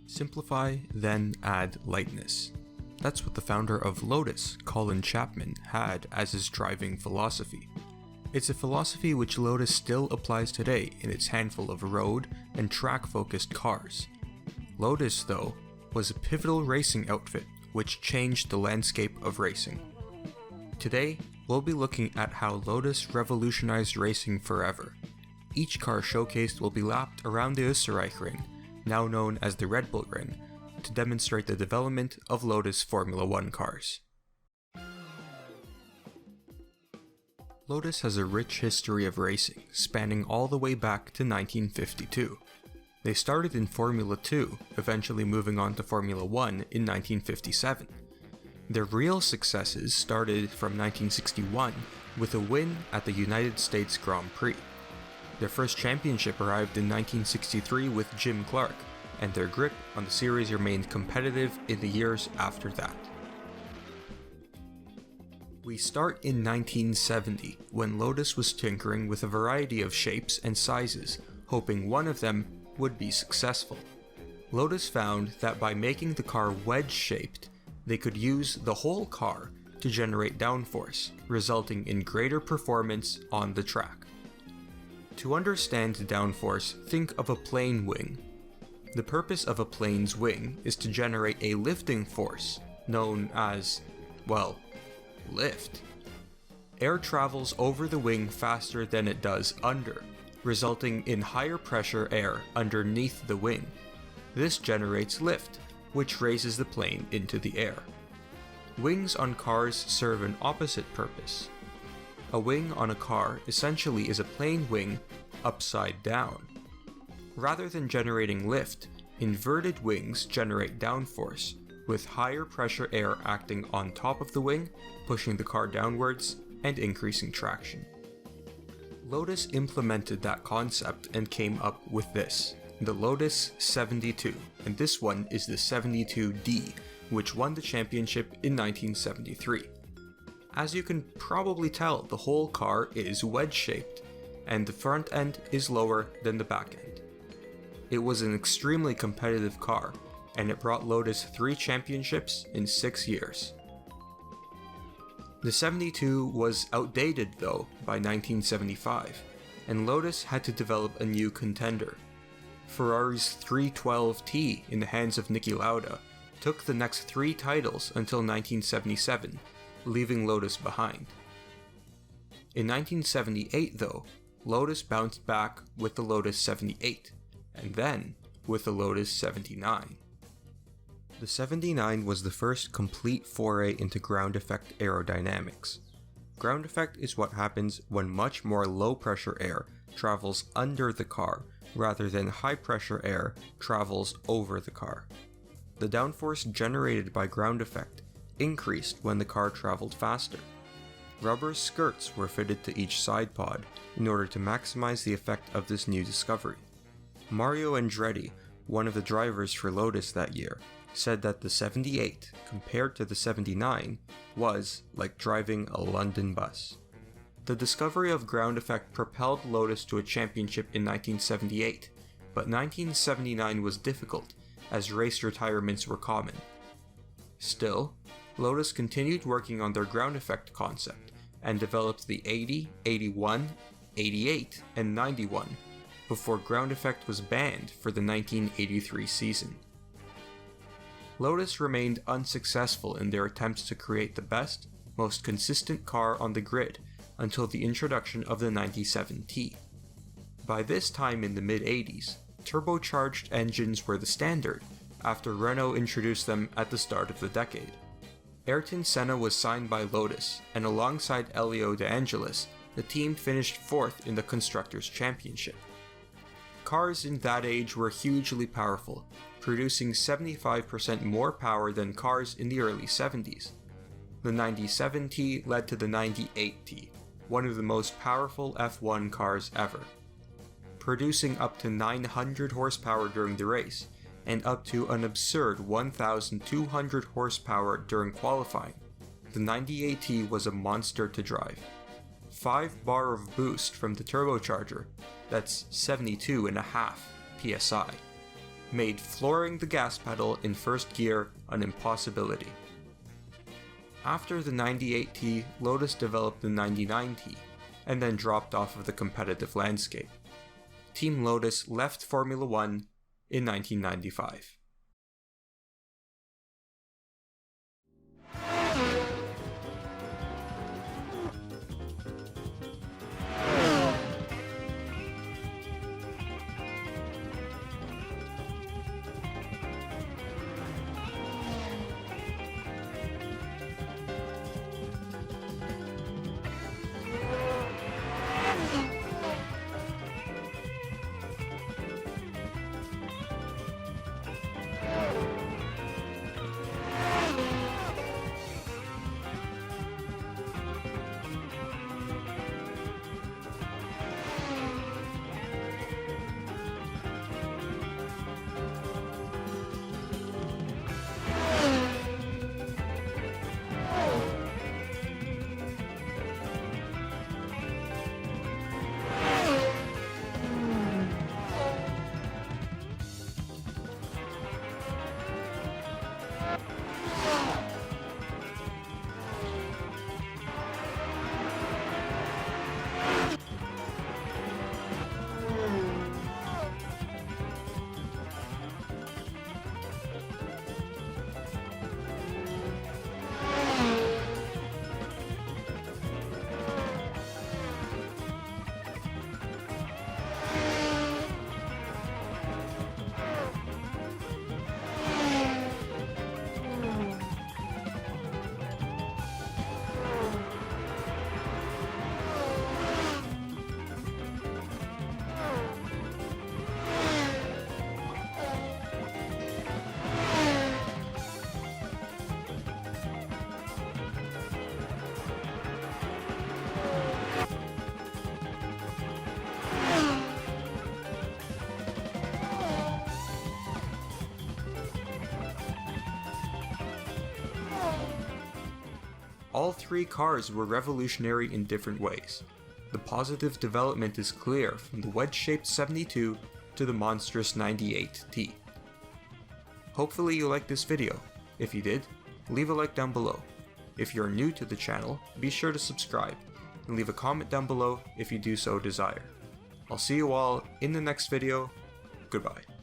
Simplify, then add lightness. That's what the founder of Lotus, Colin Chapman, had as his driving philosophy. It's a philosophy which Lotus still applies today in its handful of road and track-focused cars. Lotus, though, was a pivotal racing outfit which changed the landscape of racing. Today, we'll be looking at how Lotus revolutionized racing forever. Each car showcased will be lapped around the Österreich-Ring, now known as the Red Bull Ring, to demonstrate the development of Lotus Formula 1 cars. Lotus has a rich history of racing, spanning all the way back to 1952. They started in Formula 2, eventually moving on to Formula 1 in 1957. Their real successes started from 1961 with a win at the United States Grand Prix. Their first championship arrived in 1963 with Jim Clark, and their grip on the series remained competitive in the years after that. We start in 1970, when Lotus was tinkering with a variety of shapes and sizes, hoping one of them would be successful. Lotus found that by making the car wedge-shaped, they could use the whole car to generate downforce, resulting in greater performance on the track. To understand downforce, think of a plane wing. The purpose of a plane's wing is to generate a lifting force, known as, well, lift. Air travels over the wing faster than it does under, resulting in higher pressure air underneath the wing. This generates lift, which raises the plane into the air. Wings on cars serve an opposite purpose. A wing on a car essentially is a plane wing upside down. Rather than generating lift, inverted wings generate downforce, with higher pressure air acting on top of the wing, pushing the car downwards and increasing traction. Lotus implemented that concept and came up with this, the Lotus 72, and this one is the 72D, which won the championship in 1973. As you can probably tell, the whole car is wedge-shaped, and the front end is lower than the back end. It was an extremely competitive car, and it brought Lotus 3 championships in 6 years. The 72 was outdated though by 1975, and Lotus had to develop a new contender. Ferrari's 312T in the hands of Niki Lauda took the next 3 titles until 1977, leaving Lotus behind. In 1978 though, Lotus bounced back with the Lotus 78, and then with the Lotus 79. The 79 was the first complete foray into ground effect aerodynamics. Ground effect is what happens when much more low pressure air travels under the car rather than high pressure air travels over the car. The downforce generated by ground effect increased when the car traveled faster. Rubber skirts were fitted to each side pod in order to maximize the effect of this new discovery. Mario Andretti, one of the drivers for Lotus that year, said that the 78, compared to the 79, was like driving a London bus. The discovery of ground effect propelled Lotus to a championship in 1978, but 1979 was difficult, as race retirements were common. Still, Lotus continued working on their ground effect concept, and developed the 80, 81, 88, and 91, before ground effect was banned for the 1983 season. Lotus remained unsuccessful in their attempts to create the best, most consistent car on the grid until the introduction of the 97T. By this time in the mid-80s, turbocharged engines were the standard, after Renault introduced them at the start of the decade. Ayrton Senna was signed by Lotus, and alongside Elio De Angelis, the team finished 4th in the Constructors' Championship. Cars in that age were hugely powerful, producing 75% more power than cars in the early 70s. The 97T led to the 98T, one of the most powerful F1 cars ever. Producing up to 900 horsepower during the race, and up to an absurd 1,200 horsepower during qualifying, the 98T was a monster to drive. 5 bar of boost from the turbocharger, that's 72.5 psi, made flooring the gas pedal in first gear an impossibility. After the 98T, Lotus developed the 99T, and then dropped off of the competitive landscape. Team Lotus left Formula 1 in 1995. All three cars were revolutionary in different ways. The positive development is clear from the wedge-shaped 72 to the monstrous 98T. Hopefully you liked this video. If you did, leave a like down below. If you're new to the channel, be sure to subscribe, and leave a comment down below if you do so desire. I'll see you all in the next video. Goodbye.